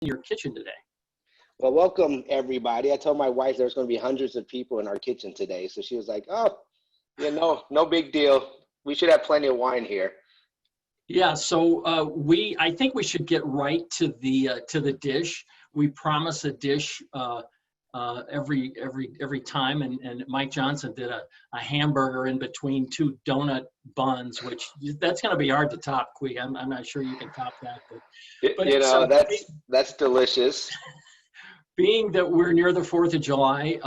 your kitchen today? Well, welcome everybody. I told my wife there's going to be hundreds of people in our kitchen today, so she was like, "Oh, no big deal. We should have plenty of wine here." Yeah, so I think we should get right to the dish. We promise a dish every time, and Mike Johnson did a hamburger in between two donut buns, which that's going to be hard to top, Qui. I'm not sure you can top that, but that's delicious. Being that we're near the 4th of July,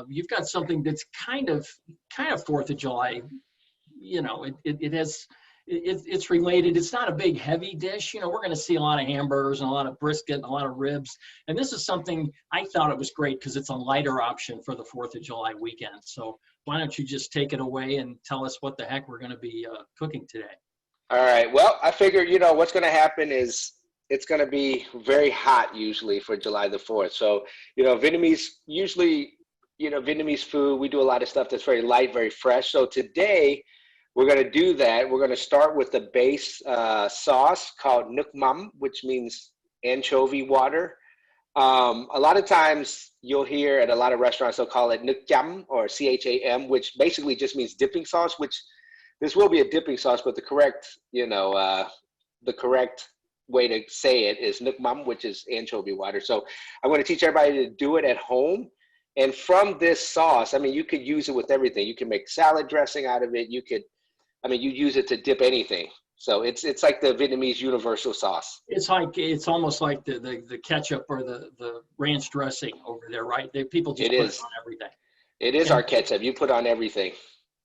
you've got something that's kind of 4th of July. You know, it's related. It's not a big heavy dish. You know, we're going to see a lot of hamburgers and a lot of brisket and a lot of ribs. And this is something I thought it was great because it's a lighter option for the 4th of July weekend. So why don't you just take it away and tell us what the heck we're going to be cooking today? All right. Well, I figure, what's going to happen is it's going to be very hot usually for July the 4th. So, Vietnamese, usually, Vietnamese food, we do a lot of stuff that's very light, very fresh. So today, we're going to do that. We're going to start with the base sauce called Nuc Mắm, which means anchovy water. A lot of times you'll hear at a lot of restaurants, they'll call it Nuc Cham or Cham, which basically just means dipping sauce, which this will be a dipping sauce, but the correct, the correct way to say it is Nuc Mắm, which is anchovy water. So I'm going to teach everybody to do it at home. And from this sauce, I mean, you could use it with everything. You can make salad dressing out of it. You use it to dip anything. So it's like the Vietnamese universal sauce. It's almost like the ketchup or the ranch dressing over there, right? People just put it on everything. It is our ketchup. You put on everything.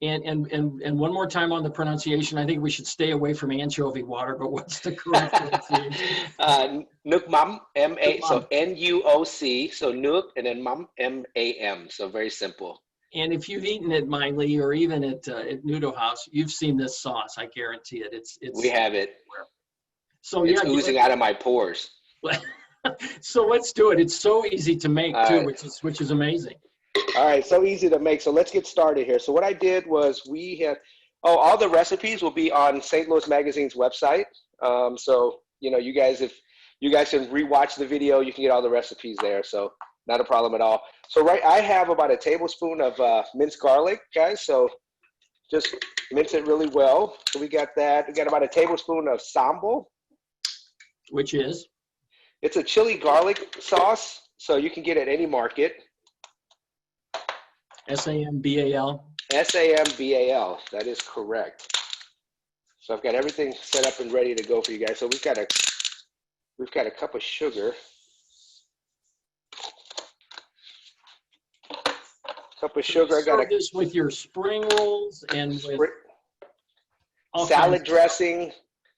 And one more time on the pronunciation. I think we should stay away from anchovy water, but what's the correct pronunciation? Nuc Mắm, M-A, so N-U-O-C, so Nuc, and then Mắm, M-A-M, so very simple. And if you've eaten at Miley or even at Nudo House, you've seen this sauce. I guarantee it. We have it. So it's oozing out of my pores. So let's do it. It's so easy to make too, which is amazing. All right, so easy to make. So let's get started here. So what I did was all the recipes will be on St. Louis Magazine's website. So you guys, if you guys can rewatch the video, you can get all the recipes there. So not a problem at all. So I have about a tablespoon of minced garlic, guys. So just mince it really well. So we got that. We got about a tablespoon of sambal. Which is? It's a chili garlic sauce. So you can get it at any market. S-A-M-B-A-L? S-A-M-B-A-L. That is correct. So I've got everything set up and ready to go for you guys. So we've got a cup of sugar. Cup of sugar. I got this with your spring rolls and with salad dressing,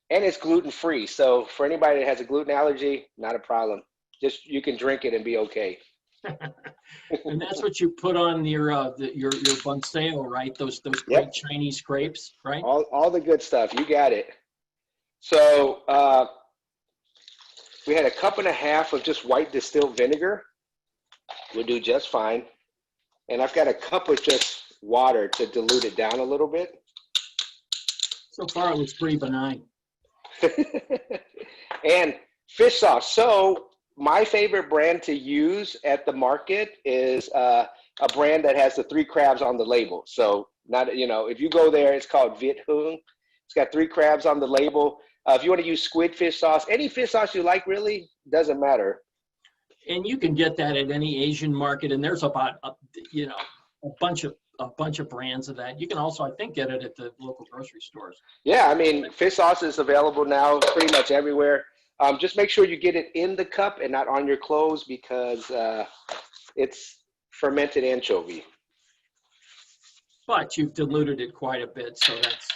and it's gluten-free. So for anybody that has a gluten allergy, not a problem. Just you can drink it and be okay. And that's what you put on your bunseo, right? Those great Chinese crepes, right? All the good stuff. You got it. So we had a cup and a half of just white distilled vinegar. We'll do just fine. And I've got a cup of just water to dilute it down a little bit. So far, it looks pretty benign. And fish sauce. So my favorite brand to use at the market is a brand that has the 3 crabs on the label. So if you go there, it's called Viet Hung. It's got 3 crabs on the label. If you want to use squid fish sauce, any fish sauce you like, really doesn't matter. And you can get that at any Asian market, and there's about a bunch of brands of that. You can also, I think, get it at the local grocery stores. Yeah, I mean, fish sauce is available now pretty much everywhere. Just make sure you get it in the cup and not on your clothes because it's fermented anchovy. But you've diluted it quite a bit, so that's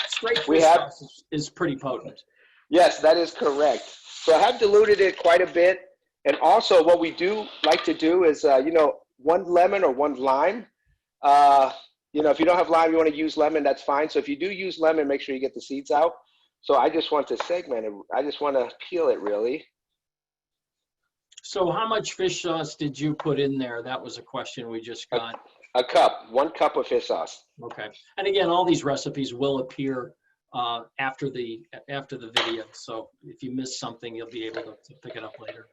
straight fish sauce is pretty potent. Yes, that is correct. So I have diluted it quite a bit. And also what we do like to do is, 1 lemon or 1 lime. If you don't have lime, you want to use lemon, that's fine. So if you do use lemon, make sure you get the seeds out. So I just want to segment it. I just want to peel it really. So how much fish sauce did you put in there? That was a question we just got. A cup, 1 cup of fish sauce. Okay. And again, all these recipes will appear after the video. So if you miss something, you'll be able to pick it up later.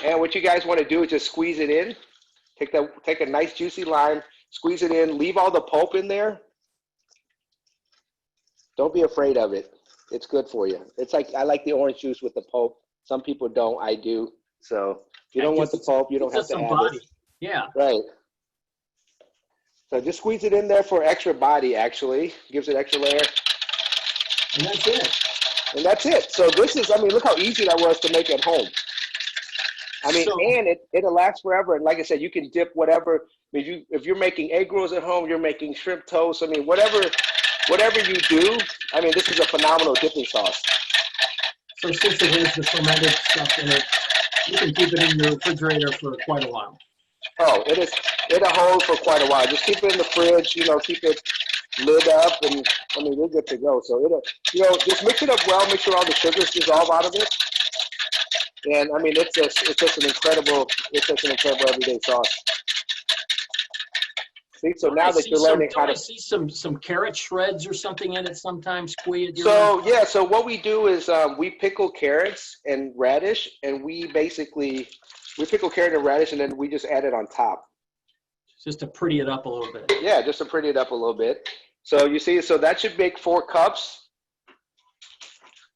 And what you guys want to do is just squeeze it in. Take a nice juicy lime, squeeze it in, leave all the pulp in there. Don't be afraid of it. It's good for you. It's like, I like the orange juice with the pulp. Some people don't, I do. So if you don't want the pulp, you don't have to have it. Yeah. Right. So just squeeze it in there for extra body, actually. Gives it extra layer. And that's it. And that's it. So this is, I mean, look how easy that was to make at home. I mean, and it'll last forever. And like I said, you can dip whatever. I mean, if you're making egg rolls at home, you're making shrimp toast. I mean, whatever you do, I mean, this is a phenomenal dipping sauce. So since it has the fermented stuff in it, you can keep it in your refrigerator for quite a while. Oh, it'll hold for quite a while. Just keep it in the fridge, you know, keep it lid up, and I mean, we're good to go. So it'll, you know, just mix it up well, make sure all the sugars dissolve out of it. And I mean, it's just an incredible everyday sauce. See, so now that you're learning how to see some carrot shreds or something in it sometimes, Qui. So yeah, so what we do is we pickle carrots and radish, and we pickle carrot and radish, and then we just add it on top. Just to pretty it up a little bit. Yeah, just to pretty it up a little bit. So you see, so that should make 4 cups.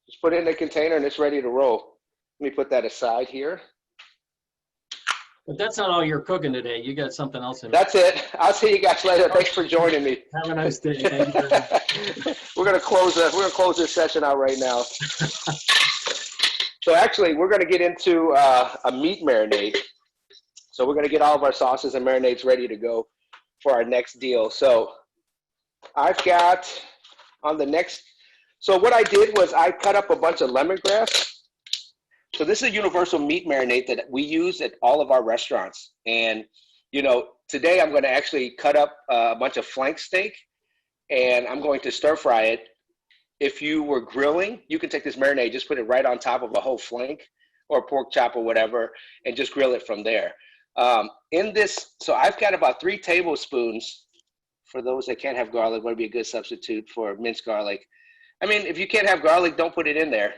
Just put it in a container, and it's ready to roll. Let me put that aside here. But that's not all you're cooking today. You got something else in there. That's it. I'll see you guys later. Thanks for joining me. Have a nice day. Thank you very much. We're gonna close this session out right now. So actually, we're gonna get into a meat marinade. So we're gonna get all of our sauces and marinades ready to go for our next deal. So I've got on the next. So what I did was I cut up a bunch of lemongrass. So this is a universal meat marinade that we use at all of our restaurants. And, you know, today I'm going to actually cut up a bunch of flank steak, and I'm going to stir fry it. If you were grilling, you can take this marinade, just put it right on top of a whole flank or pork chop or whatever, and just grill it from there. So I've got about 3 tablespoons, for those that can't have garlic, would be a good substitute for minced garlic. I mean, if you can't have garlic, don't put it in there.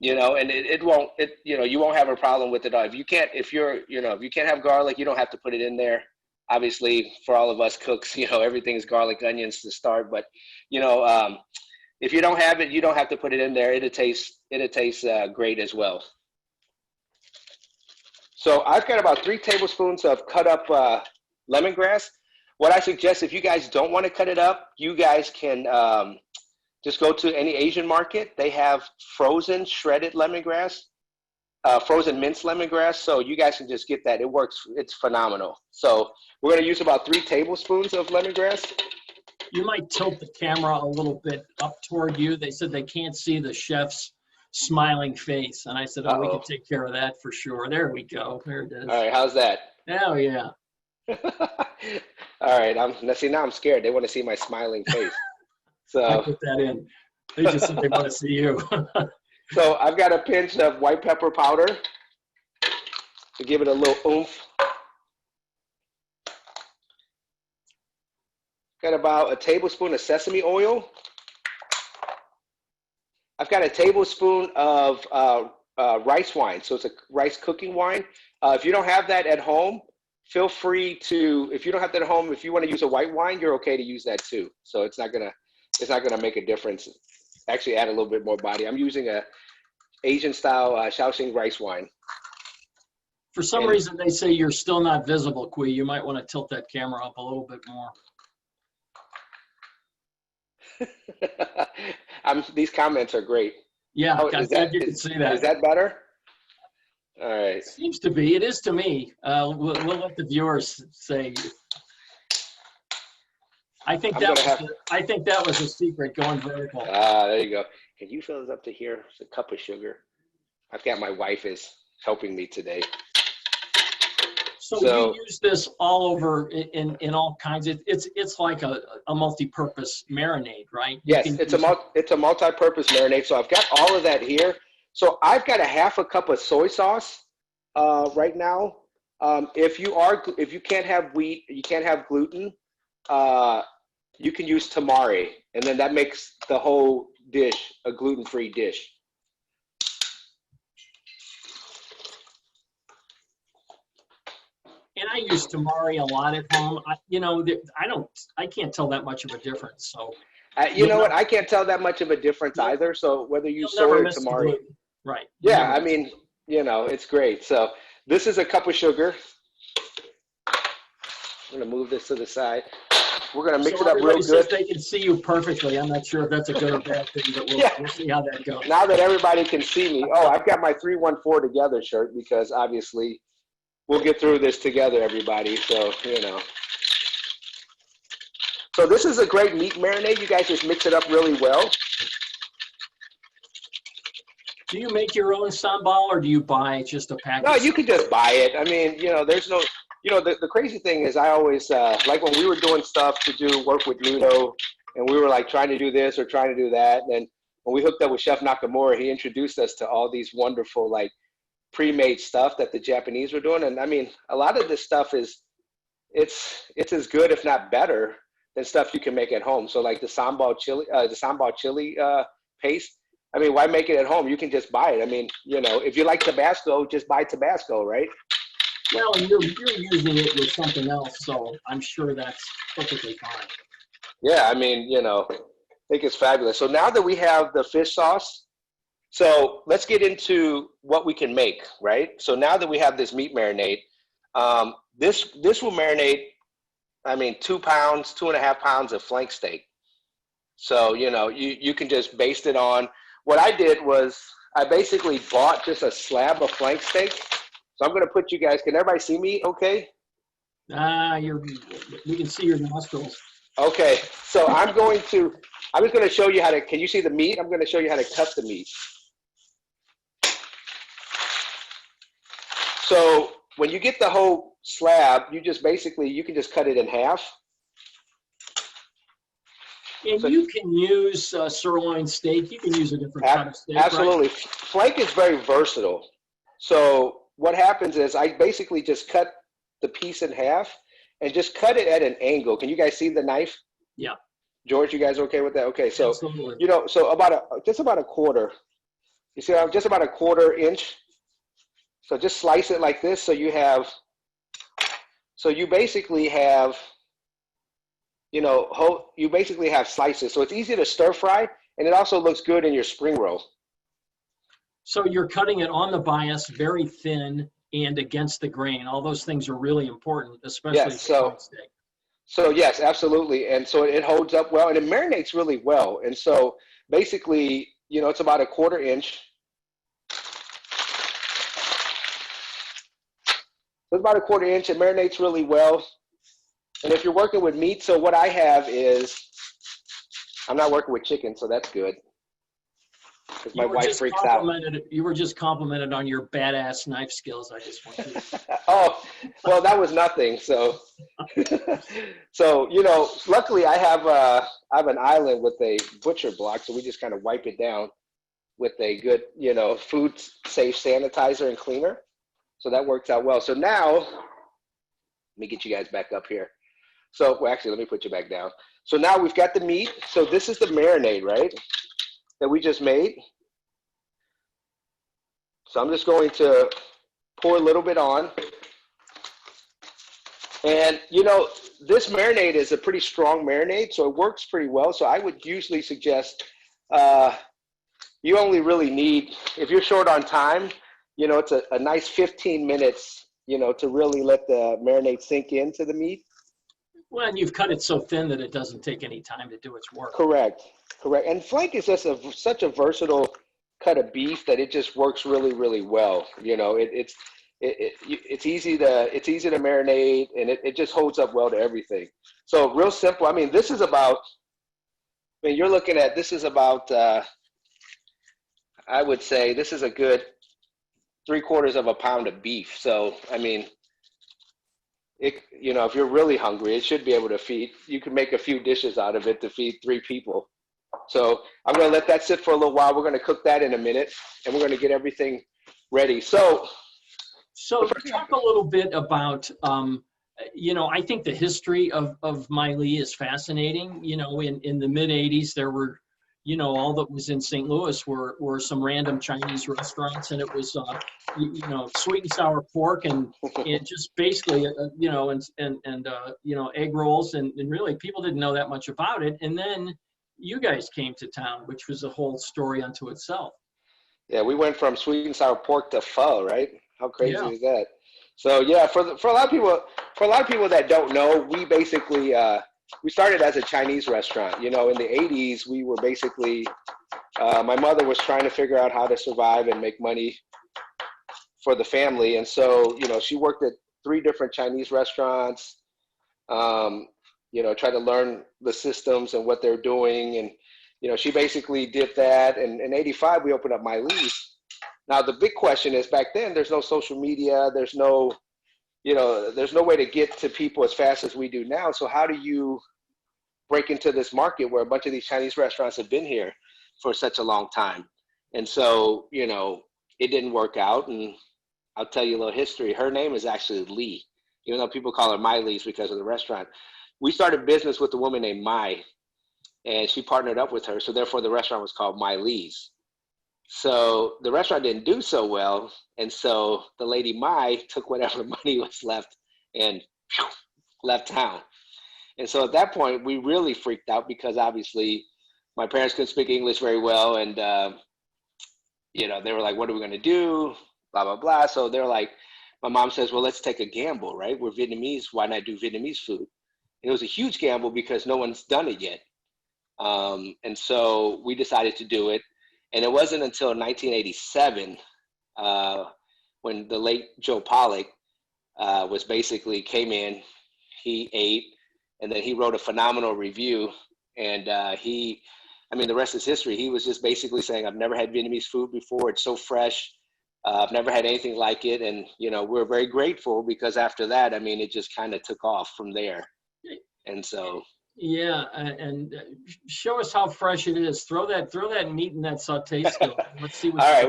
You know, and you won't have a problem with it all. If you can't have garlic, you don't have to put it in there. Obviously, for all of us cooks, you know, everything's garlic, onions to start. But, you know, if you don't have it, you don't have to put it in there. It'll taste great as well. So I've got about 3 tablespoons of cut up lemongrass. What I suggest, if you guys don't want to cut it up, you guys can just go to any Asian market. They have frozen shredded lemongrass, frozen minced lemongrass. So you guys can just get that. It works. It's phenomenal. So we're going to use about 3 tablespoons of lemongrass. You might tilt the camera a little bit up toward you. They said they can't see the chef's smiling face. And I said, oh, we can take care of that for sure. There we go. There it is. All right. How's that? Oh, yeah. All right. Now I'm scared. They want to see my smiling face. So I put that in. They just said they want to see you. So I've got a pinch of white pepper powder to give it a little oomph. Got about a tablespoon of sesame oil. I've got a tablespoon of rice wine. So it's a rice cooking wine. If you don't have that at home, feel free to, if you don't have that at home, if you want to use a white wine, you're okay to use that too. So it's not gonna make a difference. Actually add a little bit more body. I'm using a Asian style Shaoxing rice wine. For some reason, they say you're still not visible, Qui. You might want to tilt that camera up a little bit more. These comments are great. Yeah, you can see that. Is that better? All right. Seems to be. It is to me. We'll let the viewers say. I think that was a secret, going vertical. There you go. Can you fill this up to here? It's a cup of sugar. I've got my wife is helping me today. So you use this all over in all kinds. It's like a multi-purpose marinade, right? Yes, it's a multi-purpose marinade. So I've got all of that here. So I've got a half a cup of soy sauce right now. If you can't have wheat, you can't have gluten. you can use tamari, and then that makes the whole dish a gluten-free dish. And I use tamari a lot at home. I can't tell that much of a difference. So You know what? I can't tell that much of a difference either. So whether you use you'll never soy or miss the tamari, gluten. Right. yeah, I mean, you know, it's great. So this is a cup of sugar. I'm gonna move this to the side. We're gonna mix it up real Everybody says good. they can see you perfectly. I'm not sure if that's a good or bad thing, but we'll, Yeah. we'll see how that goes. Now that everybody can see me, oh, I've got my 314 together shirt because obviously we'll get through this together, everybody. So, you know. So this is a great meat marinade. You guys just mix it up really well. Do you make your own sambal or do you buy just a package? No, you can just buy it. I mean, you know, there's no, you know, the crazy thing is I always, like when we were doing stuff to do work with Nudo and we were like trying to do this or trying to do that. And when we hooked up with Chef Nakamura, he introduced us to all these wonderful, like pre-made stuff that the Japanese were doing. And I mean, a lot of this stuff is, it's as good, if not better, than stuff you can make at home. So like the sambal chili paste. I mean, why make it at home? You can just buy it. I mean, you know, if you like Tabasco, just buy Tabasco, right? Well, and you're using it with something else, so I'm sure that's perfectly fine. Yeah, I mean, you know, I think it's fabulous. So now that we have the fish sauce, so let's get into what we can make, right? So now that we have this meat marinade, this will marinate, I mean, 2 pounds, 2.5 pounds of flank steak. So, you know, you can just baste it on. What I did was I basically bought just a slab of flank steak. So I'm going to put you guys, can everybody see me okay? We can see your nostrils. Okay, so I'm just going to show you how to, can you see the meat? I'm going to show you how to cut the meat. So when you get the whole slab, you just basically, you can just cut it in half. And so you can use sirloin steak. You can use a different kind of steak. Absolutely. Right? Flank is very versatile. So what happens is I basically just cut the piece in half and just cut it at an angle. Can you guys see the knife? Yeah. George, you guys okay with that? Okay, so absolutely. You know, so just about a quarter. You see, just about a 1/4 inch. So just slice it like this. So you basically have, you know, you basically have slices. So it's easy to stir fry, and it also looks good in your spring roll. So you're cutting it on the bias, very thin and against the grain. All those things are really important, especially yes, with steak. So yes, absolutely. And so it holds up well, and it marinates really well. And so basically, you know, it's about a 1/4 inch. So it's about a 1/4 inch. It marinates really well. And if you're working with meat, so what I have is, I'm not working with chicken, so that's good. Because my wife freaks out. You were just complimented on your badass knife skills. I just want to. Oh, well, that was nothing. So, so you know, luckily I have an island with a butcher block, so we just kind of wipe it down with a good, you know, food safe sanitizer and cleaner. So that works out well. So now, let me get you guys back up here. So, well, actually, let me put you back down. So now we've got the meat. So this is the marinade, right, that we just made. So I'm just going to pour a little bit on. And, you know, this marinade is a pretty strong marinade, so it works pretty well. So I would usually suggest you only really need, if you're short on time, you know, it's a nice 15 minutes, you know, to really let the marinade sink into the meat. Well, and you've cut it so thin that it doesn't take any time to do its work. Correct. And flank is just such a versatile cut of beef that it just works really, really well. You know, it's easy to marinate, and it just holds up well to everything. So real simple. I mean, this is about, I mean, you're looking at, this is about, I would say this is a good 3/4 pound of beef. So, I mean, you know, if you're really hungry, it should be able to feed, you can make a few dishes out of it to feed 3 people. So I'm going to let that sit for a little while. We're going to cook that in a minute, and we're going to get everything ready. So talk a little bit about I think the history of Miley is fascinating. In the mid 80s, there were, all that was in St. Louis were some random Chinese restaurants, and it was, sweet and sour pork and just basically, egg rolls. And really people didn't know that much about it. And then you guys came to town, which was a whole story unto itself. Yeah, we went from sweet and sour pork to pho, right? How crazy Yeah. is that? So yeah, for a lot of people that don't know, we basically we started as a Chinese restaurant. In the 80s, we were basically my mother was trying to figure out how to survive and make money for the family, and so she worked at 3 different Chinese restaurants. Tried to learn the systems and what they're doing, and she basically did that. And in '85, we opened up Miley's. Now, the big question is, back then, there's no social media. There's no way to get to people as fast as we do now. So how do you break into this market where a bunch of these Chinese restaurants have been here for such a long time? And so, it didn't work out. And I'll tell you a little history. Her name is actually Lee, even though people call her Miley's because of the restaurant. We started business with a woman named Mai, and she partnered up with her. So therefore, the restaurant was called Miley's. So the restaurant didn't do so well, and so the lady Mai took whatever money was left and left town. And so at that point, we really freaked out because obviously my parents couldn't speak English very well, and they were like, "What are we going to do?" Blah blah blah. So they're like, my mom says, "Well, let's take a gamble, right? We're Vietnamese. Why not do Vietnamese food?" And it was a huge gamble because no one's done it yet, and so we decided to do it. And it wasn't until 1987 when the late Joe Pollock came in, he ate, and then he wrote a phenomenal review. And the rest is history. He was just basically saying, "I've never had Vietnamese food before. It's so fresh. I've never had anything like it." And, we're very grateful because after that, it just kind of took off from there. And so. Yeah, and show us how fresh it is. Throw that meat in that sauté skillet. Let's see what. All right,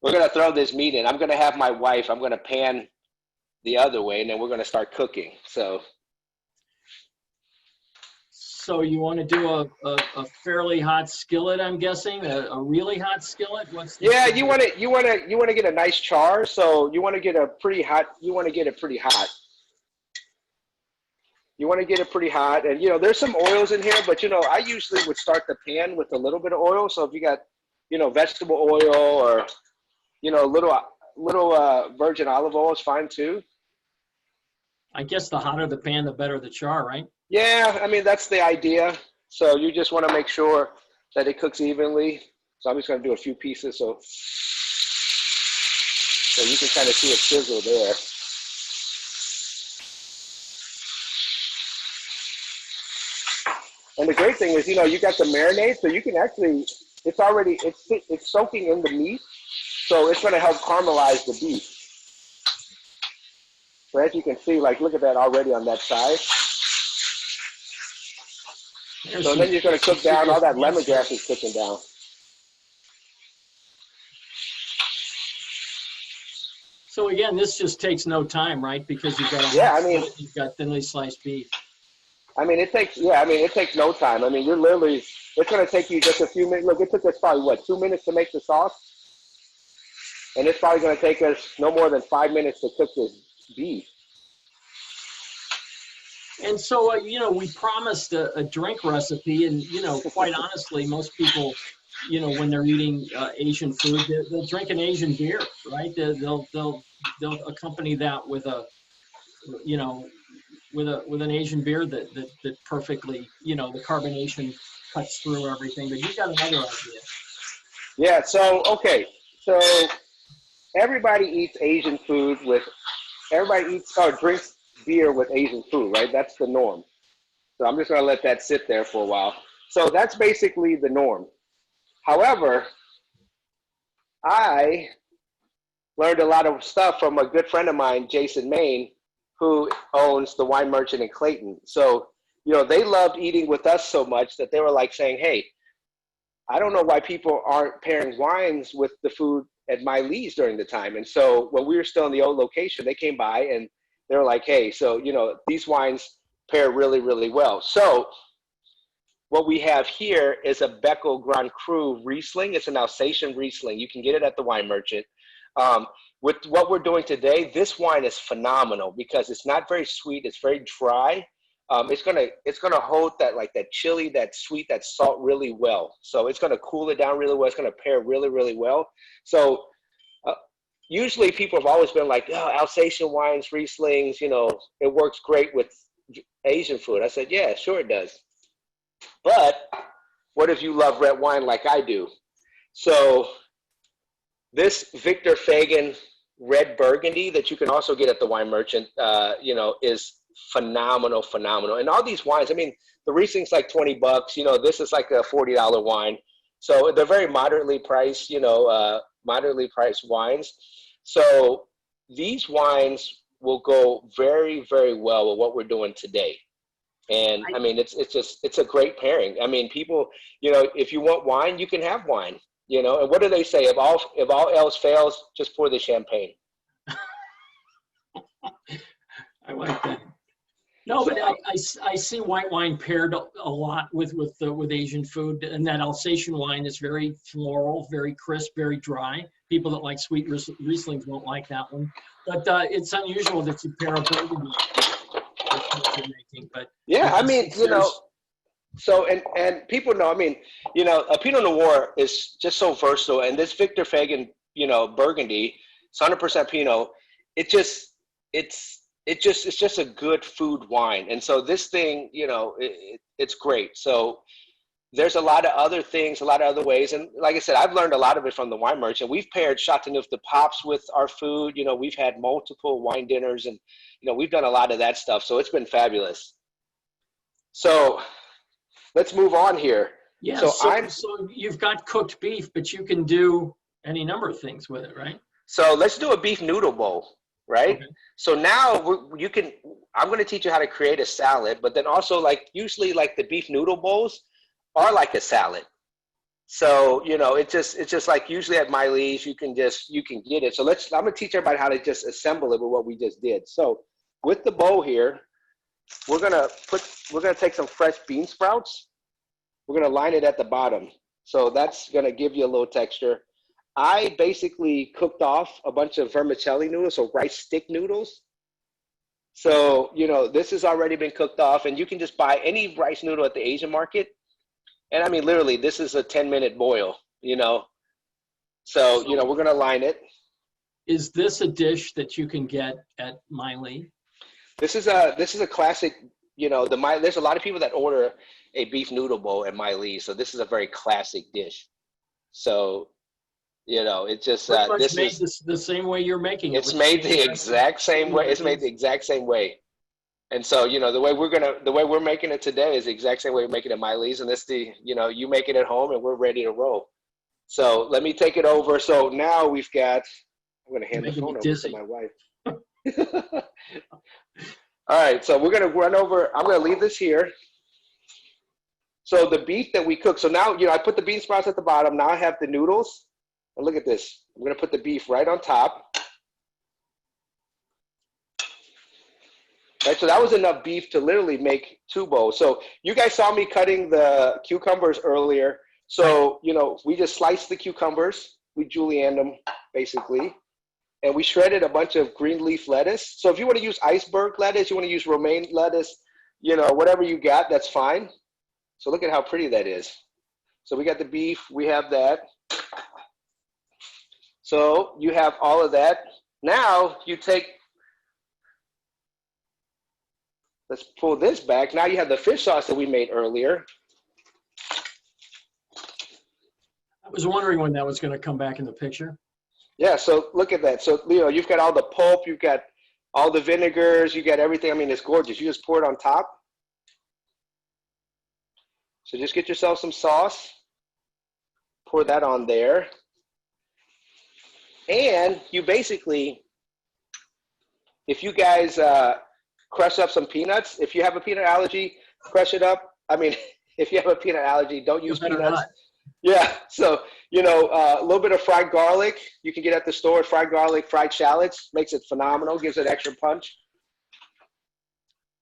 we're gonna throw this meat in. I'm gonna have my wife. I'm gonna pan the other way, and then we're gonna start cooking. So you want to do a fairly hot skillet? I'm guessing a really hot skillet. Yeah, you want to get a nice char. So you want to get it pretty hot. You want to get it pretty hot, and there's some oils in here, but I usually would start the pan with a little bit of oil. So if you got vegetable oil or little virgin olive oil is fine too. I guess the hotter the pan, the better the char, right? Yeah, that's the idea. So you just want to make sure that it cooks evenly. So I'm just going to do a few pieces so you can kind of see it sizzle there. And the great thing is, you got the marinade, so you can actually, it's soaking in the meat, so it's going to help caramelize the beef. So as you can see, look at that already on that side. So then you're going to cook down, all that lemongrass is cooking down. So again, this just takes no time, right? Because you've got you've got thinly sliced beef. It takes no time. You're literally, it's going to take you just a few minutes. Look, it took us probably, 2 minutes to make the sauce? And it's probably going to take us no more than 5 minutes to cook this beef. And so, we promised a drink recipe, and, quite honestly, most people, when they're eating Asian food, they'll drink an Asian beer, right? They'll accompany that with with an Asian beer that perfectly, the carbonation cuts through everything. But you got another idea. Yeah. So everybody eats Asian food drinks beer with Asian food, right? That's the norm. So I'm just going to let that sit there for a while. So that's basically the norm. However, I learned a lot of stuff from a good friend of mine, Jason Maine, who owns the wine merchant in Clayton. So, they loved eating with us so much that they were saying, "Hey, I don't know why people aren't pairing wines with the food at Miley's during the time." And so when we were still in the old location, they came by and They were like, hey, so, you know, these wines pair really, really well. So what we have here is a Beckel Grand Cru Riesling. It's an Alsatian Riesling. You can get it at the wine merchant. With what we're doing today, this wine is phenomenal because it's not very sweet. It's very dry. It's gonna hold that chili, that sweet, that salt really well. So it's gonna cool it down really well. It's gonna pair really, really well. So usually people have always been like, oh, Alsatian wines, Rieslings, you know, it works great with Asian food. I said, yeah, sure it does. But what if you love red wine like I do? So this Victor Fagan red Burgundy that you can also get at the wine merchant, you know, is phenomenal. And all these wines, I mean, the Riesling's like $20, you know, this is like a $40 wine. So they're very moderately priced, you know, moderately priced wines. So these wines will go very, very well with what we're doing today. And I mean, it's a great pairing. I mean, people, you know, if you want wine, you can have wine, you know, and what do they say? If all else fails, just pour the champagne. I like that. No, but I see white wine paired a lot with Asian food, and that Alsatian wine is very floral, very crisp, very dry. People that like sweet Rieslings won't like that one, but it's unusual that you pair a Burgundy with what you're making. But yeah, I mean, you know, so and people know. I mean, you know, a Pinot Noir is just so versatile, and this Victor Fagan, you know, Burgundy, it's 100% Pinot. It's just a good food wine. And so this thing, you know, it's great. So there's a lot of other things, a lot of other ways. And like I said, I've learned a lot of it from the wine merchant. We've paired Chateauneuf de Papes with our food. You know, we've had multiple wine dinners and, you know, we've done a lot of that stuff. So it's been fabulous. So let's move on here. Yeah, so you've got cooked beef, but you can do any number of things with it, right? So let's do a beef noodle bowl. Right? Okay. So now I'm going to teach you how to create a salad, but then also like usually like the beef noodle bowls are like a salad. So, you know, it's just like usually at Miley's, you can get it. So I'm going to teach everybody how to just assemble it with what we just did. So with the bowl here, we're going to take some fresh bean sprouts. We're going to line it at the bottom. So that's going to give you a little texture. I basically cooked off a bunch of vermicelli noodles, so rice stick noodles. So, you know, this has already been cooked off, and you can just buy any rice noodle at the Asian market. And I mean, literally, this is a 10-minute boil, you know. So, you know, we're going to line it. Is this a dish that you can get at Miley? This is a classic, you know, there's a lot of people that order a beef noodle bowl at Miley, so this is a very classic dish. So, you know, it's just this is the same way you're making it. It's made the exact same way. It's made the exact same way. And so, you know, the way we're making it today is the exact same way we're making it at Miley's, and you know, you make it at home and we're ready to roll. So let me take it over. So now we've got, I'm going to hand the phone over to my wife. All right. So we're going to run over. I'm going to leave this here. So the beef that we cooked. So now, you know, I put the bean sprouts at the bottom. Now I have the noodles. And look at this. I'm going to put the beef right on top. Right, so that was enough beef to literally make 2 bowls. So you guys saw me cutting the cucumbers earlier. So, you know, we just sliced the cucumbers. We julienned them, basically. And we shredded a bunch of green leaf lettuce. So if you want to use iceberg lettuce, you want to use romaine lettuce, you know, whatever you got, that's fine. So look at how pretty that is. So we got the beef. We have that. So you have all of that. Now you take, let's pull this back. Now you have the fish sauce that we made earlier. I was wondering when that was going to come back in the picture. Yeah, so look at that. So, you know, you've got all the pulp, you've got all the vinegars, you got everything. I mean, it's gorgeous. You just pour it on top. So just get yourself some sauce. Pour that on there. And you basically, if you guys crush up some peanuts, if you have a peanut allergy, crush it up. I mean, if you have a peanut allergy, don't use peanuts. Yeah, so, you know, a little bit of fried garlic. You can get at the store, fried garlic, fried shallots. Makes it phenomenal, gives it extra punch.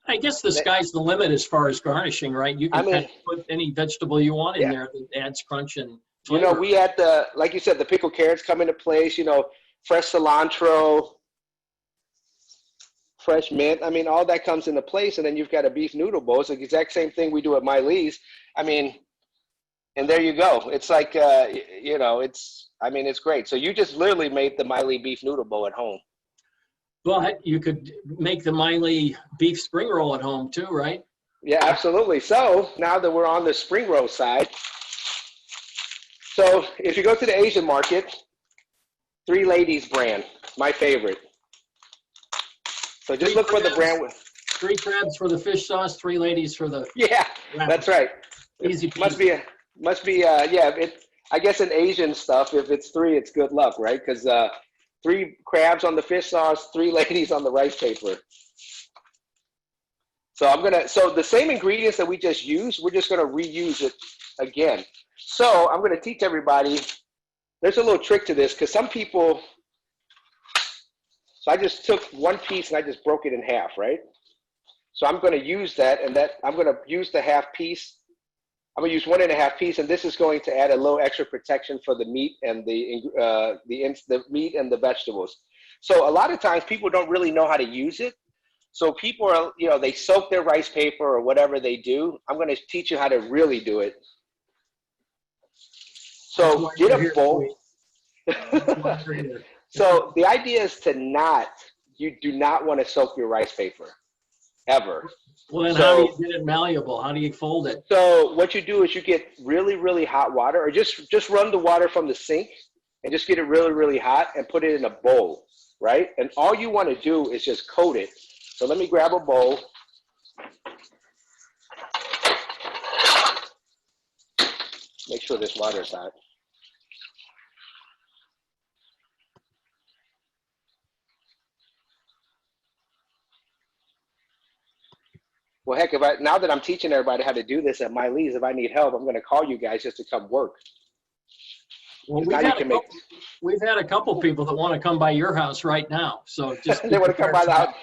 I guess the sky's the limit as far as garnishing, right? You I can kind mean, of put any vegetable you want in yeah. there that adds crunch and You know, flavor. we had the, like you said, the pickled carrots come into place, you know, fresh cilantro, fresh mint. I mean, all that comes into place, and then you've got a beef noodle bowl. It's the exact same thing we do at Miley's. I mean, and there you go. It's like, you know, I mean, it's great. So you just literally made the Miley beef noodle bowl at home. But you could make the Miley beef spring roll at home too, right? Yeah, absolutely. So now that we're on the spring roll side, so if you go to the Asian market, Three Ladies brand, my favorite. So just look for the brand with. 3 crabs for the fish sauce, 3 ladies for the Yeah, wrap. that's right. Easy It peasy. must be yeah. I guess in Asian stuff, if it's 3, it's good luck, right? Because 3 crabs on the fish sauce, 3 ladies on the rice paper. So the same ingredients that we just used, we're just gonna reuse it again. So I'm gonna teach everybody. There's a little trick to this because some people. So I just took 1 piece and I just broke it in half, right? So I'm going to use that, and I'm going to use the half piece. I'm going to use 1.5 piece, and this is going to add a little extra protection for the meat and the meat and the vegetables. So a lot of times people don't really know how to use it. So people are, you know, they soak their rice paper or whatever they do. I'm going to teach you how to really do it. That's So why get we're a here, bowl. sweet. That's why we're here. So the idea is you do not want to soak your rice paper, ever. Well, then how do you So, get it malleable? How do you fold it? so what you do is you get really, really hot water, or just run the water from the sink and just get it really, really hot and put it in a bowl, right? And all you want to do is just coat it. So let me grab a bowl. Make sure this water is hot. Well, heck, now that I'm teaching everybody how to do this at Miley's, if I need help, I'm going to call you guys just to come work. Well, Now you can make. we've had a couple people that want to come by your house right now. So just They be want to come prepared by for the that. house.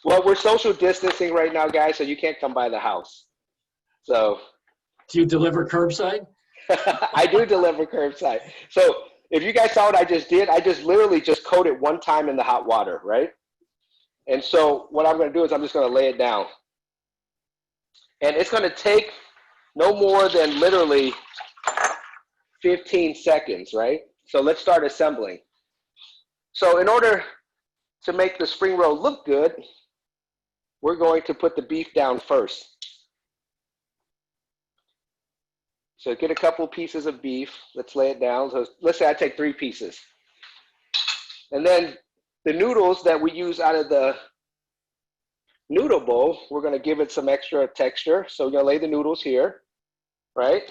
Well, we're social distancing right now, guys, so you can't come by the house. So Do you deliver curbside? I do deliver curbside. So if you guys saw what I just did, I just literally just coat it 1 time in the hot water, right? And so what I'm going to do is I'm just going to lay it down. And it's going to take no more than literally 15 seconds, right? So let's start assembling. So in order to make the spring roll look good, we're going to put the beef down first. So get a couple pieces of beef. Let's lay it down. So let's say I take 3 pieces. And then the noodles that we use out of the noodle bowl, we're going to give it some extra texture. So we're going to lay the noodles here, right?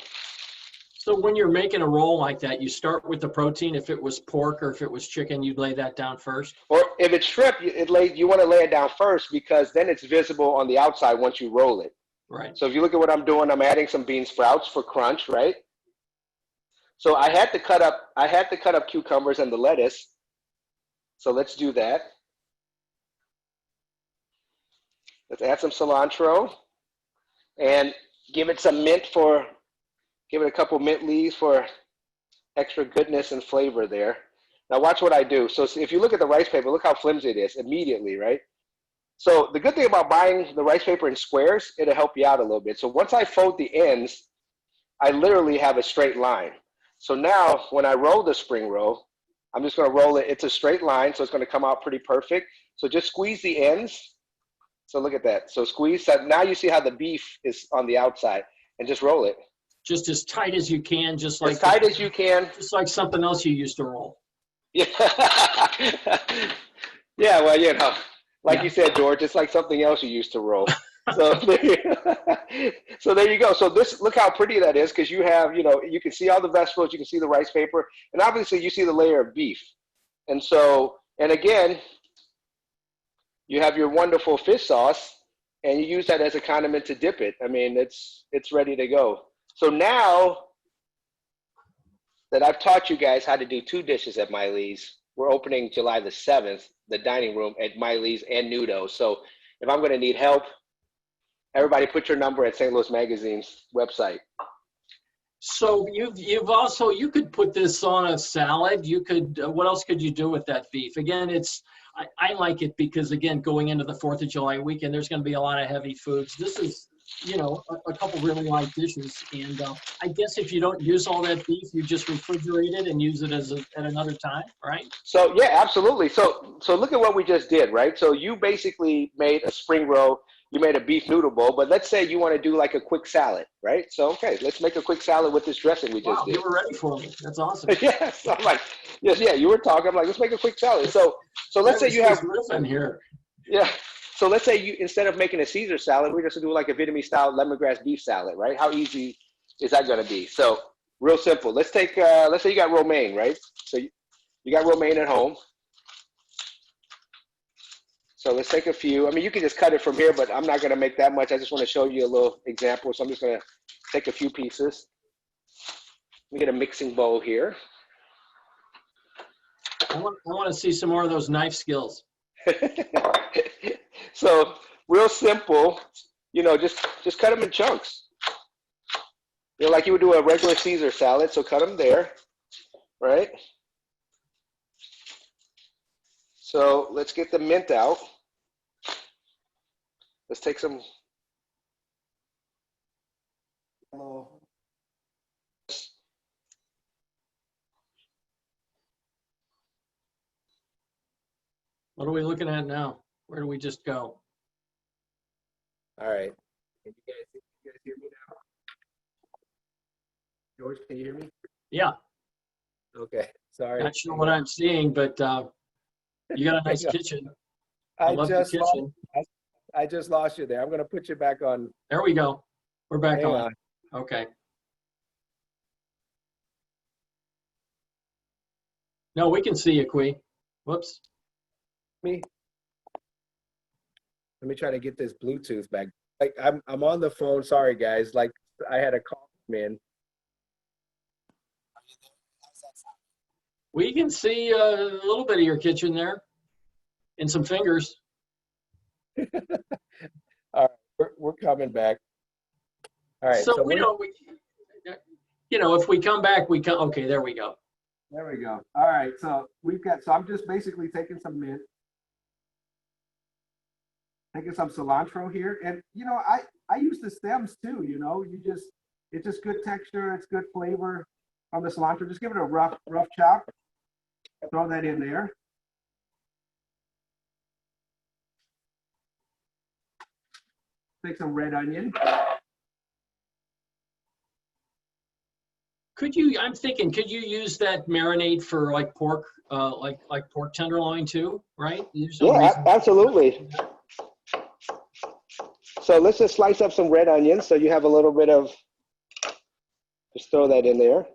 So when you're making a roll like that, you start with the protein. If it was pork or if it was chicken, you'd lay that down first? Or if it's shrimp, you want to lay it down first because then it's visible on the outside once you roll it. Right. So if you look at what I'm doing, I'm adding some bean sprouts for crunch, right? So I had to cut up cucumbers and the lettuce. So let's do that. Let's add some cilantro and give it a couple mint leaves for extra goodness and flavor there. Now watch what I do. So if you look at the rice paper, look how flimsy it is immediately, right? So the good thing about buying the rice paper in squares, it'll help you out a little bit. So once I fold the ends, I literally have a straight line. So now when I roll the spring roll, I'm just going to roll it. It's a straight line, so it's going to come out pretty perfect. So just squeeze the ends. So look at that. So squeeze that. Now you see how the beef is on the outside, and just roll it. Just as tight as you can, just like as tight as you can. Just like something else you used to roll. Yeah. Yeah, well, you know, like you said, George, it's like something else you used to roll. So there you go. So look how pretty that is, because you have, you know, you can see all the vegetables, you can see the rice paper, and obviously you see the layer of beef. And so, and again, you have your wonderful fish sauce, and you use that as a condiment to dip it. I mean, it's ready to go. So now that I've taught you guys how to do 2 dishes at Miley's, we're opening July the 7th, the dining room at Miley's and Nudo. So if I'm going to need help, everybody put your number at St. Louis Magazine's website. So you've also, you could put this on a salad. You could, what else could you do with that beef? Again, I like it because, again, going into the 4th of July weekend, there's going to be a lot of heavy foods. This is, you know, a couple really light dishes. And I guess if you don't use all that beef, you just refrigerate it and use it at another time, right? So yeah, absolutely. So look at what we just did, right? So you basically made a spring roll. You made a beef noodle bowl, but let's say you want to do like a quick salad, right? So, okay, let's make a quick salad with this dressing we just did. You were ready for me. That's awesome. Yes, I'm like, yes, yeah, you were talking. I'm like, let's make a quick salad. So let's say you have in here. Yeah. So let's say you, instead of making a Caesar salad, we're just gonna do like a Vietnamese style lemongrass beef salad, right? How easy is that gonna be? So real simple. Let's take, let's say you got romaine, right? So you got romaine at home. So let's take a few. I mean, you can just cut it from here, but I'm not going to make that much. I just want to show you a little example. So I'm just going to take a few pieces. Let me get a mixing bowl here. I want to see some more of those knife skills. So real simple, you know, just cut them in chunks. You know, like you would do a regular Caesar salad. So cut them there, right? So let's get the mint out. Let's take some. What are we looking at now? Where do we just go? All right. Can you guys hear me now? George, can you hear me? Yeah. Okay. Sorry. Not sure what I'm seeing, but you got a nice kitchen. I love the kitchen. I just lost you there. I'm going to put you back on. There we go. We're back Hang on. Okay. No, we can see you, Qui. Whoops. Me. Let me try to get this Bluetooth back. Like I'm on the phone. Sorry, guys. Like I had a call come in. We can see a little bit of your kitchen there and some fingers. All right, we're coming back. All right. So you know, if we come back, we come. Okay, there we go. There we go. All right. So I'm just basically taking some mint, taking some cilantro here, and you know, I use the stems too. You know, it's just good texture. It's good flavor on the cilantro. Just give it a rough chop. Throw that in there. Take some red onion. I'm thinking, could you use that marinade for like pork, like pork tenderloin too, right? Yeah, absolutely. So let's just slice up some red onions. So you have a little bit of, just throw that in there.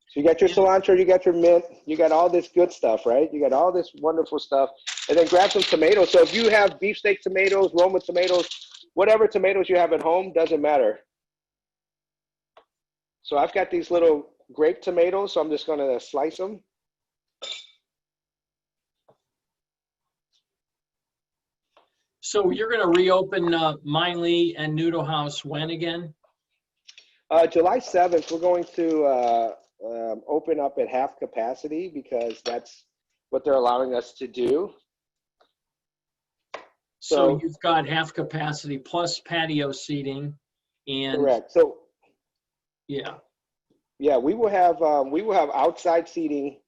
So you got your cilantro, you got your mint, you got all this good stuff, right? You got all this wonderful stuff. And then grab some tomatoes. So if you have beefsteak tomatoes, Roma tomatoes, whatever tomatoes you have at home, doesn't matter. So I've got these little grape tomatoes, so I'm just going to slice them. So you're going to reopen Minely and Noodle House when again? July 7th, we're going to open up at half capacity because that's what they're allowing us to do. So you've got half capacity plus patio seating, and correct. So yeah, we will have outside seating.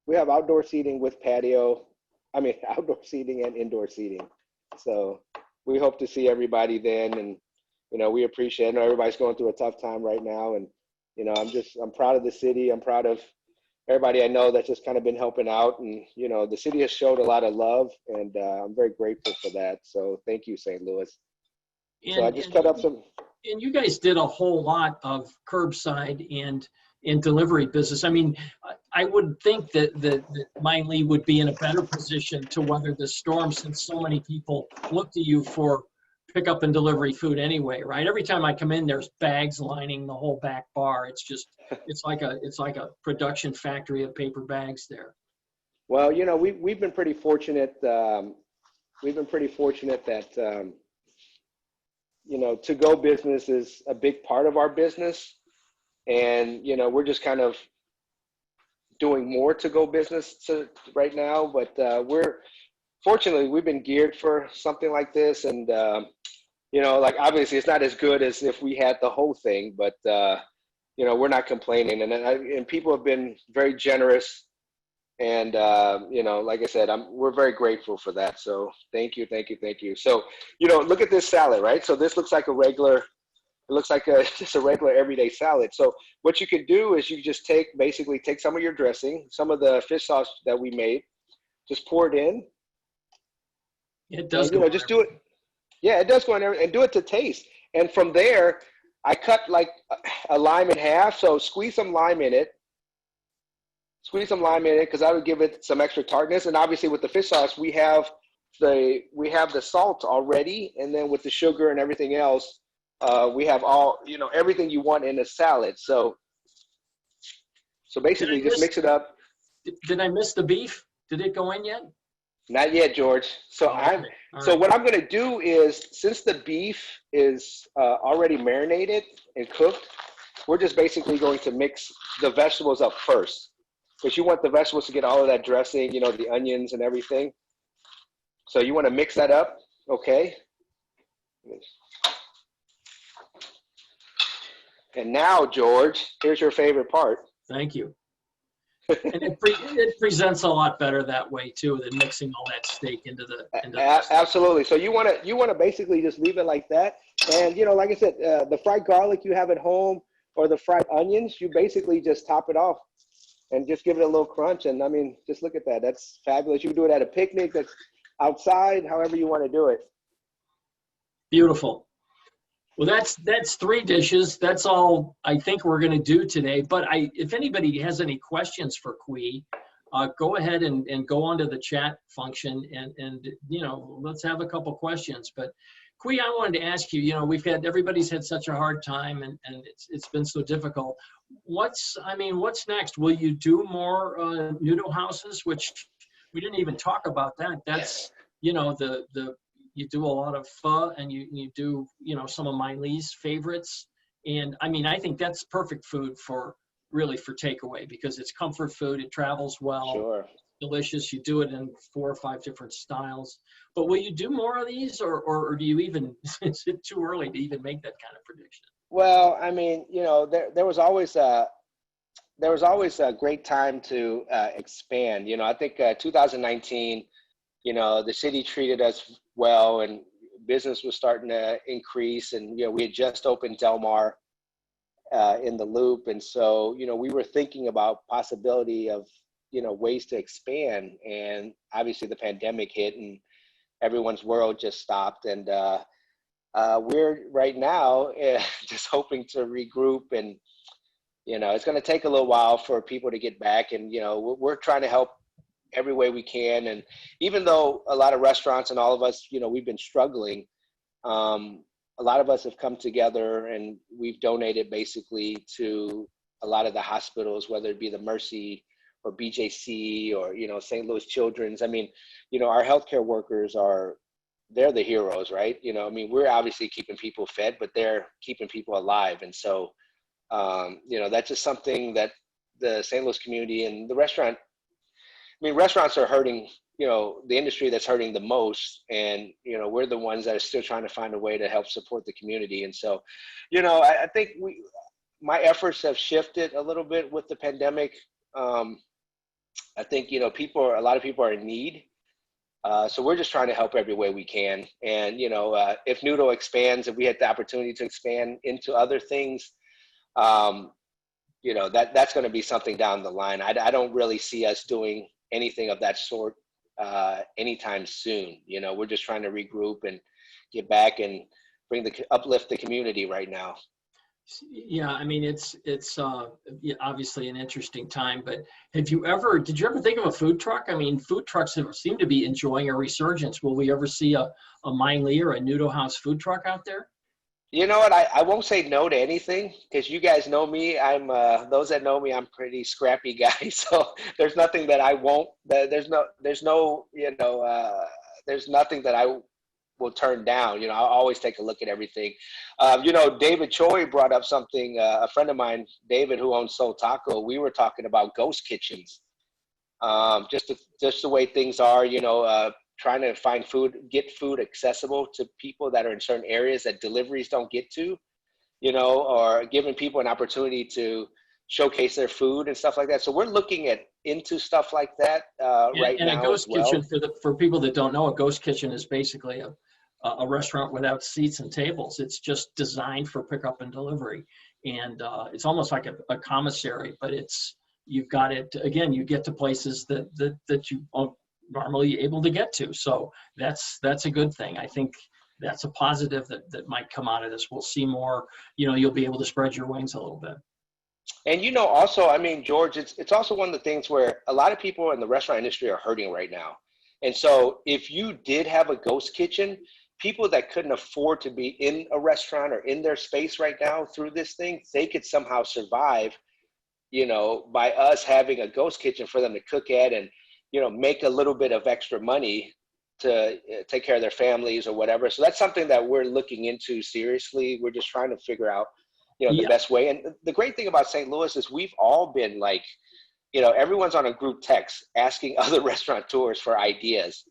We have outdoor seating with patio. I mean, outdoor seating and indoor seating. So we hope to see everybody then, and you know, we appreciate it. I know everybody's going through a tough time right now, and you know, I'm proud of the city. I'm proud of everybody I know that's just kind of been helping out, and you know, the city has showed a lot of love, and I'm very grateful for that. So thank you, St. Louis. So I just cut up some. And you guys did a whole lot of curbside and in delivery business. I mean, I would think that Minely would be in a better position to weather this storm since so many people look to you for pickup and delivery food anyway, right? Every time I come in, there's bags lining the whole back bar. It's like a production factory of paper bags there. Well, you know, we've been pretty fortunate. We've been pretty fortunate that to-go business is a big part of our business. And, we're just kind of doing more to-go business right now. But fortunately, we've been geared for something like this. And, like obviously it's not as good as if we had the whole thing, but, we're not complaining. And people have been very generous. And, like I said, we're very grateful for that. So thank you. So, look at this salad, right? So this looks like it looks like just a regular everyday salad. So what you can do is you just basically take some of your dressing, some of the fish sauce that we made, just pour it in. It does and, go just do it. Yeah, it does go in there, and do it to taste. And from there, I cut like a lime in half. So squeeze some lime in it because I would give it some extra tartness. And obviously with the fish sauce, we have the salt already, and then with the sugar and everything else, we have all everything you want in a salad. So basically just mix it up. Did I miss the beef? Did it go in yet? Not yet, George. So what I'm going to do is, since the beef is already marinated and cooked, we're just basically going to mix the vegetables up first, because you want the vegetables to get all of that dressing, the onions and everything. So you want to mix that up, okay? And now, George, here's your favorite part. Thank you. And it presents a lot better that way too, than mixing all that steak into the. Absolutely. So you want to basically just leave it like that. And like I said, the fried garlic you have at home or the fried onions, you basically just top it off and just give it a little crunch. And I mean, just look at that. That's fabulous. You can do it at a picnic, that's outside, however you want to do it. Beautiful. Well, that's 3 dishes. That's all I think we're going to do today. But if anybody has any questions for Qui, go ahead and go onto the chat function and let's have a couple questions. But Qui, I wanted to ask you, everybody's had such a hard time and it's been so difficult. What's next? Will you do more Nudo houses, which we didn't even talk about that. That's, you do a lot of pho, and you do, some of my Lee's favorites. And I think that's perfect food for takeaway, because it's comfort food. It travels well. Sure. Delicious. You do it in 4 or 5 different styles. But will you do more of these, or do you even, is it too early to even make that kind of prediction? Well, there was always a great time to expand. I think 2019, the city treated us well, and business was starting to increase, and we had just opened Del Mar in the Loop, and so we were thinking about possibility of ways to expand, and obviously the pandemic hit and everyone's world just stopped, and we're right now just hoping to regroup, and it's going to take a little while for people to get back, and we're trying to help every way we can. And even though a lot of restaurants and all of us, we've been struggling, a lot of us have come together and we've donated basically to a lot of the hospitals, whether it be the Mercy or BJC or, St. Louis Children's. Our healthcare workers they're the heroes, right? We're obviously keeping people fed, but they're keeping people alive. And so, that's just something that the St. Louis community and the restaurants are hurting, the industry that's hurting the most. And, we're the ones that are still trying to find a way to help support the community. And so, I think my efforts have shifted a little bit with the pandemic. I think, a lot of people are in need. So we're just trying to help every way we can. And, if Noodle expands, if we had the opportunity to expand into other things, that's going to be something down the line. I don't really see us doing anything of that sort anytime soon. We're just trying to regroup and get back and uplift the community right now. Yeah, it's obviously an interesting time, but did you ever think of a food truck? Food trucks seem to be enjoying a resurgence. Will we ever see a Mein Lee or a Nudo House food truck out there? You know what? I won't say no to anything, because you guys know me. Those that know me, I'm pretty scrappy guy. So there's nothing that I won't. There's nothing that will turn down. You know, I'll always take a look at everything. You know, David Choi brought up something, a friend of mine, David, who owns Soul Taco, we were talking about ghost kitchens. Just the way things are, you know, trying to find food, get food accessible to people that are in certain areas that deliveries don't get to, you know, or giving people an opportunity to showcase their food and stuff like that. So we're looking into stuff like that right And a now as ghost well. kitchen, for people that don't know, a ghost kitchen is basically a restaurant without seats and tables. It's just designed for pickup and delivery, and it's almost like a commissary, but you've got it again. You get to places that you aren't normally able to get to. So that's a good thing. I think that's a positive that might come out of this. We'll see more. You know, you'll be able to spread your wings a little bit. And, you know, also, I mean, George, it's also one of the things where a lot of people in the restaurant industry are hurting right now. And so if you did have a ghost kitchen, people that couldn't afford to be in a restaurant or in their space right now through this thing, they could somehow survive, you know, by us having a ghost kitchen for them to cook at and, you know, make a little bit of extra money to take care of their families or whatever. So that's something that we're looking into seriously. We're just trying to figure out, you know, the best way. And the great thing about St. Louis is we've all been like, you know, everyone's on a group text asking other restaurateurs for ideas,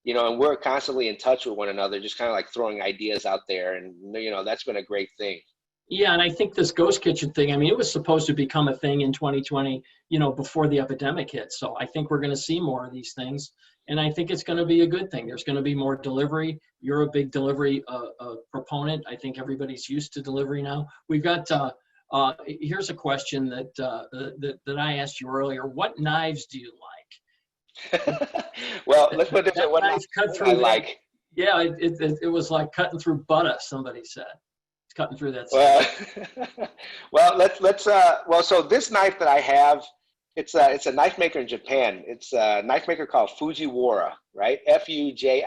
you know, and we're constantly in touch with one another, just kind of like throwing ideas out there. And, you know, that's been a great thing. Yeah, and I think this ghost kitchen thing, I mean, it was supposed to become a thing in 2020, you know, before the epidemic hit. So I think we're going to see more of these things. And I think it's going to be a good thing. There's going to be more delivery. You're a big delivery proponent. I think everybody's used to delivery now. We've got, here's a question that I asked you earlier. What knives do you like? Well, let's put it this way. What knife cut through I like. Yeah, it was like cutting through butter, somebody said. Cutting through that stuff. Well, well, so this knife that I have, it's a knife maker in Japan. It's a knife maker called Fujiwara, right? Fujiwara.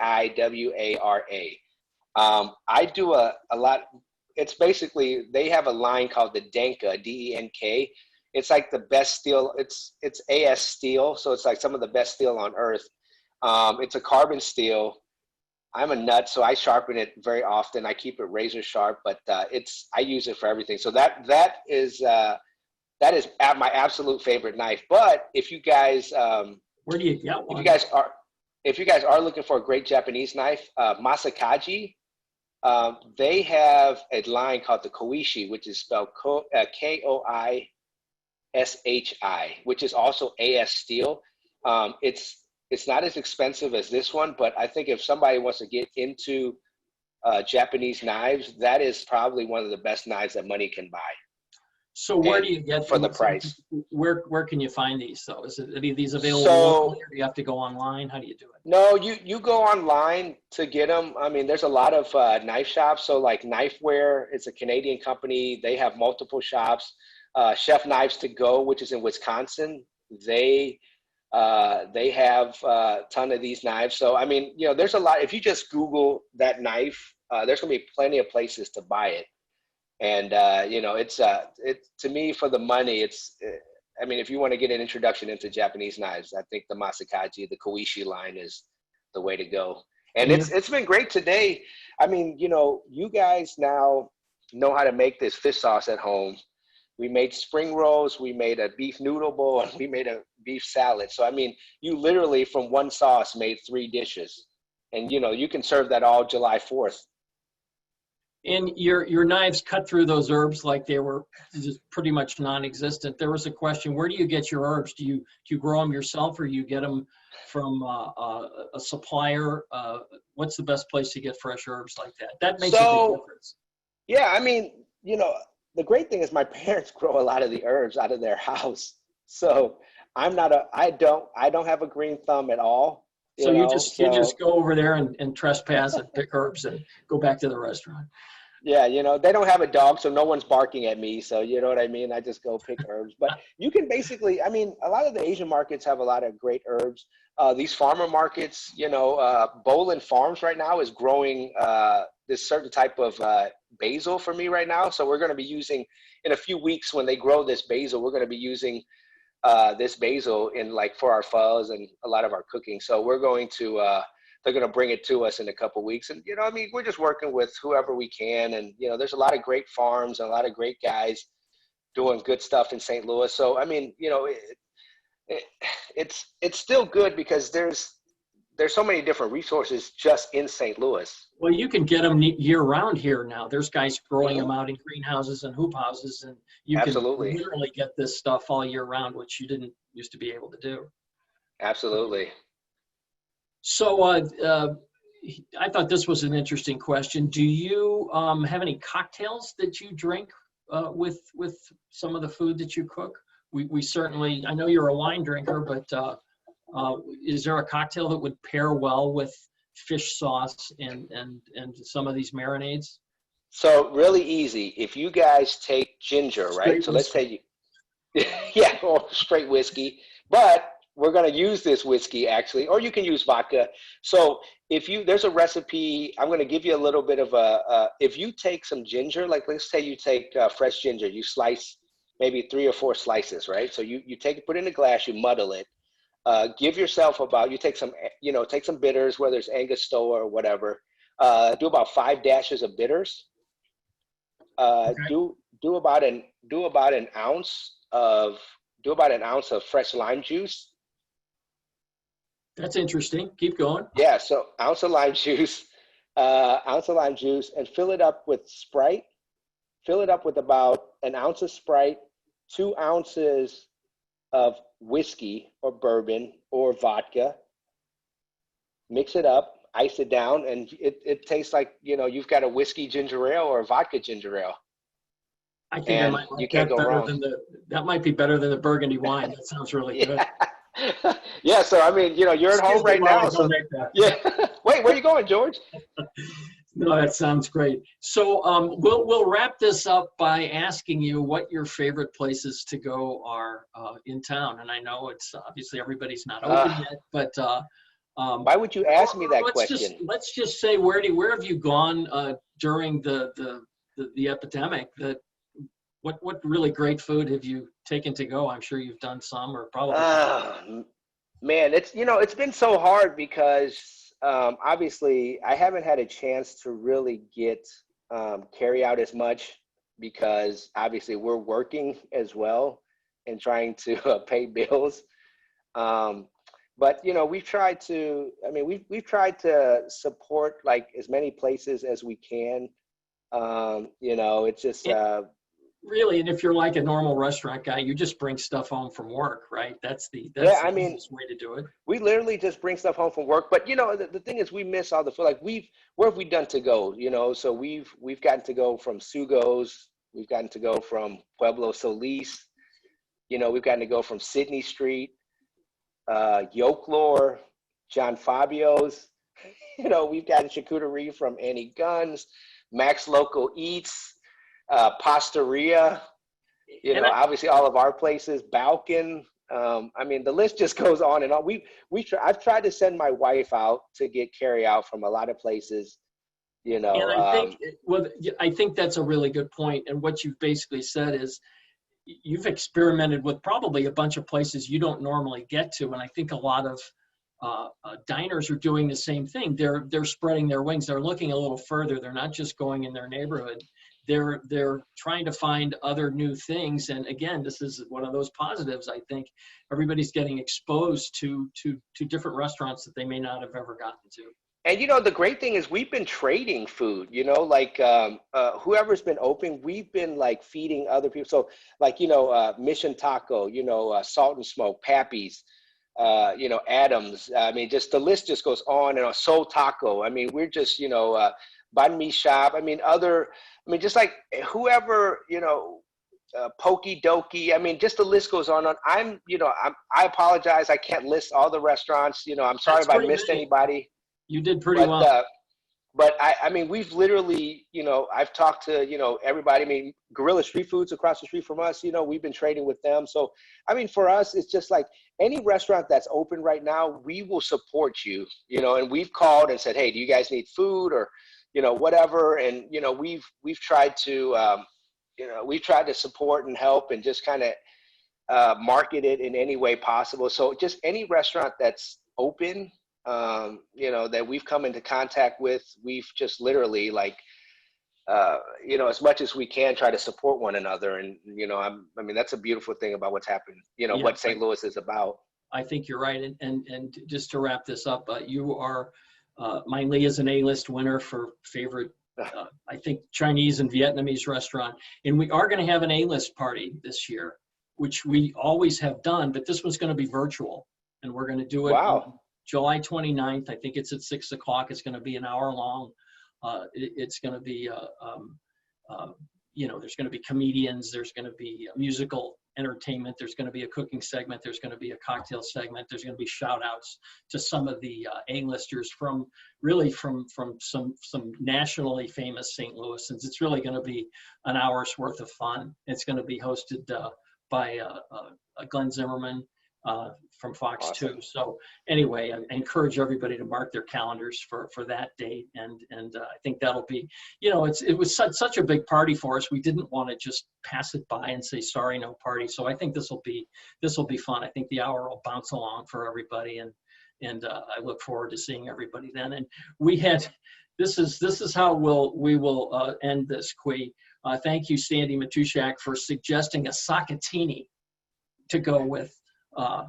I do a lot. It's basically, they have a line called the Denka, DENK. It's like the best steel. It's AS steel, so it's like some of the best steel on earth. It's a carbon steel. I'm a nut, so I sharpen it very often. I keep it razor sharp, but I use it for everything. So that is my absolute favorite knife. But if you guys, where do you get one? If you guys are looking for a great Japanese knife, Masakaji, they have a line called the Koishi, which is spelled Koishi, which is also AS steel. It's not as expensive as this one, but I think if somebody wants to get into Japanese knives, that is probably one of the best knives that money can buy. So where do you get for the price? Where can you find these though? Is it, are these available locally, or do you have to go online? How do you do it? No, you go online to get them. I mean, there's a lot of knife shops. So like Knifeware, it's a Canadian company. They have multiple shops. Chef Knives to Go, which is in Wisconsin, they have a ton of these knives. So, I mean, you know, there's a lot. If you just Google that knife, there's going to be plenty of places to buy it. And, you know, it's to me, for the money, I mean, if you want to get an introduction into Japanese knives, I think the Masakaji, the Koishi line is the way to go. And it's been great today. I mean, you know, you guys now know how to make this fish sauce at home. We made spring rolls, we made a beef noodle bowl, and we made a beef salad. So, I mean, you literally from one sauce made 3 dishes. And, you know, you can serve that all July 4th. And your knives cut through those herbs like they were just pretty much non-existent. There was a question, where do you get your herbs? Do you grow them yourself, or you get them from a supplier? What's the best place to get fresh herbs like that? That makes a big difference. Yeah, I mean, you know, the great thing is my parents grow a lot of the herbs out of their house. So I don't have a green thumb at all. You just go over there and trespass and pick herbs and go back to the restaurant. Yeah, you know, they don't have a dog, so no one's barking at me. So you know what I mean? I just go pick herbs. But you can basically, I mean, a lot of the Asian markets have a lot of great herbs. These farmer markets, you know, Bolin Farms right now is growing this certain type of basil for me right now. So we're going to be using, in a few weeks when they grow this basil, we're going to be using this basil in like for our photos and a lot of our cooking. So we're going to they're going to bring it to us in a couple of weeks. And, you know, I mean, we're just working with whoever we can. And, you know, there's a lot of great farms and a lot of great guys doing good stuff in St. Louis. So, I mean, you know, it's still good because there's so many different resources just in St. Louis. Well, you can get them year round here now. There's guys growing them out in greenhouses and hoop houses, and you Absolutely. can literally get this stuff all year round, which you didn't used to be able to do. Absolutely. So I thought this was an interesting question. Do you have any cocktails that you drink with some of the food that you cook? We certainly, I know you're a wine drinker, but is there a cocktail that would pair well with fish sauce and some of these marinades? So really easy. If you guys take ginger, right? So let's say yeah, or straight whiskey, but we're going to use this whiskey actually, or you can use vodka. So there's a recipe, I'm going to give you a little bit of if you take some ginger, like let's say you take fresh ginger, you slice maybe 3 or 4 slices, right? So you take it, put it in a glass, you muddle it. Give yourself take some bitters, whether it's Angostura or whatever. Do about 5 dashes of bitters. Okay. Do about an ounce of fresh lime juice. That's interesting. Keep going. Yeah, so ounce of lime juice, and fill it up with Sprite. Fill it up with about an ounce of Sprite, 2 ounces of whiskey or bourbon or vodka. Mix it up, ice it down, and it tastes like, you know, you've got a whiskey ginger ale or a vodka ginger ale. I think I might like you can't that go better wrong. than that might be better than the Burgundy wine. That sounds really good. Yeah, so I mean, you know, you're at home right now. So, yeah. Wait, where are you going, George? No, that sounds great. So we'll wrap this up by asking you what your favorite places to go are in town. And I know it's obviously everybody's not open yet, but why would you ask me that question? Let's just say where have you gone during the epidemic? What really great food have you taken to go? I'm sure you've done some, or probably. Man, it's been so hard because obviously I haven't had a chance to really get carry out as much because obviously we're working as well and trying to pay bills. But you know, we've tried to support like as many places as we can. You know, it's just really, and if you're like a normal restaurant guy, you just bring stuff home from work, right? That's the easiest way to do it. We literally just bring stuff home from work. But you know, the thing is, we miss all the food. Like where have we done to go? You know, so we've gotten to go from Sugo's. We've gotten to go from Pueblo Solis. You know, we've gotten to go from Sydney Street, Yoklore, John Fabio's. You know, we've gotten charcuterie from Annie Gunn's, Max Local Eats. Pastaria, you know, obviously all of our places, Balkan. I mean, the list just goes on and on. I've tried to send my wife out to get carry out from a lot of places, you know. And I think that's a really good point. And what you've basically said is you've experimented with probably a bunch of places you don't normally get to. And I think a lot of diners are doing the same thing. They're spreading their wings. They're looking a little further. They're not just going in their neighborhood. They're trying to find other new things. And again, this is one of those positives. I think everybody's getting exposed to different restaurants that they may not have ever gotten to. And you know, the great thing is we've been trading food, you know, like whoever's been open, we've been like feeding other people. So like, you know, Mission Taco, you know, Salt and Smoke, Pappy's, you know, Adams. I mean, just the list just goes on and on. Soul Taco. I mean, we're just, you know, Banh Mi Shop. I mean, just like whoever, you know, Pokey Dokie. I mean, just the list goes on. I apologize. I can't list all the restaurants. You know, I'm sorry if I missed anybody. You did pretty well. But I mean, we've literally, you know, I've talked to, you know, everybody. I mean, Gorilla Street Foods across the street from us, you know, we've been trading with them. So, I mean, for us, it's just like any restaurant that's open right now, we will support you, you know, and we've called and said, hey, do you guys need food or, you know, whatever. And, you know, we've tried to, support and help and just kind of market it in any way possible. So just any restaurant that's open, you know, that we've come into contact with, we've just literally like, you know, as much as we can try to support one another. And, you know, I mean, that's a beautiful thing about what's happened, you know, Yeah, what St. Louis is about. I think you're right. And just to wrap this up, you are, Mein Lee is an A-list winner for favorite, I think, Chinese and Vietnamese restaurant. And we are going to have an A-list party this year, which we always have done, but this one's going to be virtual. And we're going to do it Wow. on July 29th. I think it's at 6 o'clock. It's going to be an hour long. It's going to be, you know, there's going to be comedians, there's going to be musical entertainment, there's going to be a cooking segment, there's going to be a cocktail segment, there's going to be shout outs to some of the A-listers from some nationally famous St. Louisans. It's really going to be an hour's worth of fun. It's going to be hosted by Glenn Zimmerman from Fox Awesome. 2. So anyway, I encourage everybody to mark their calendars for that date. And I think that'll be, you know, it was such a big party for us. We didn't want to just pass it by and say, sorry, no party. So I think this will be fun. I think the hour will bounce along for everybody. And I look forward to seeing everybody then. And we had, this is how we will end this, Qui. Thank you, Sandy Matushak, for suggesting a sakatini to go with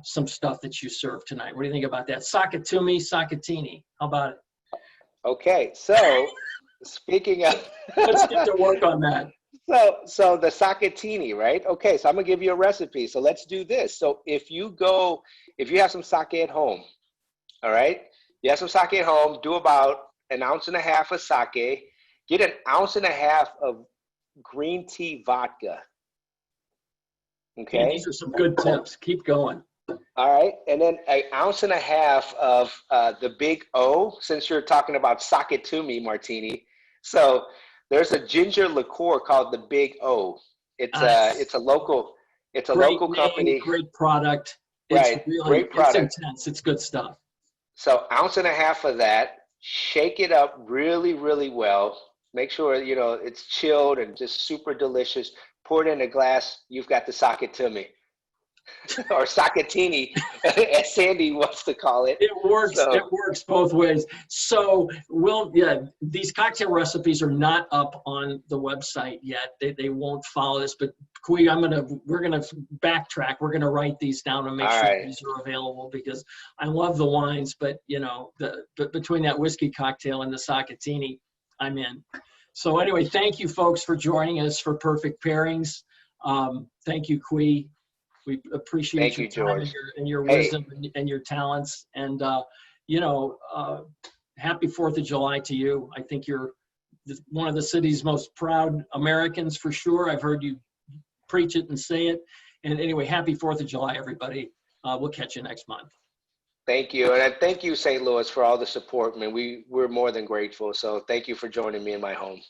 some stuff that you served tonight. What do you think about that? Sakatumi, sakatini. How about it? Okay, so speaking of, Let's get to work on that. so the sakatini, right? Okay, so I'm gonna give you a recipe. So let's do this. So if you have some sake at home, all right, you have some sake at home, do about 1.5 ounces of sake, get 1.5 ounces of green tea vodka. Okay. These are some good tips. Keep going. All right, and then 1.5 ounces of the Big O, since you're talking about sakatumi martini. So there's a ginger liqueur called the Big O. It's a local Great company. name, great product. Right, It's really, great product. It's intense. It's good stuff. So 1.5 ounces of that, shake it up really, really well. Make sure, you know, it's chilled and just super delicious. Pour it in a glass. You've got the sakatumi. Or sakatini, as Sandy wants to call it. It works. So, it works both ways. So these cocktail recipes are not up on the website yet. They won't follow this. But Qui, we're gonna backtrack. We're gonna write these down and make sure these are available, because I love the wines, but you know, but between that whiskey cocktail and the sakatini, I'm in. So anyway, thank you folks for joining us for Perfect Pairings. Thank you, Qui. We appreciate your time and your wisdom and your talents. And, you know, happy 4th of July to you. I think you're one of the city's most proud Americans for sure. I've heard you preach it and say it. And anyway, happy 4th of July, everybody. We'll catch you next month. Thank you. And thank you, St. Louis, for all the support. Man, we're more than grateful. So thank you for joining me in my home.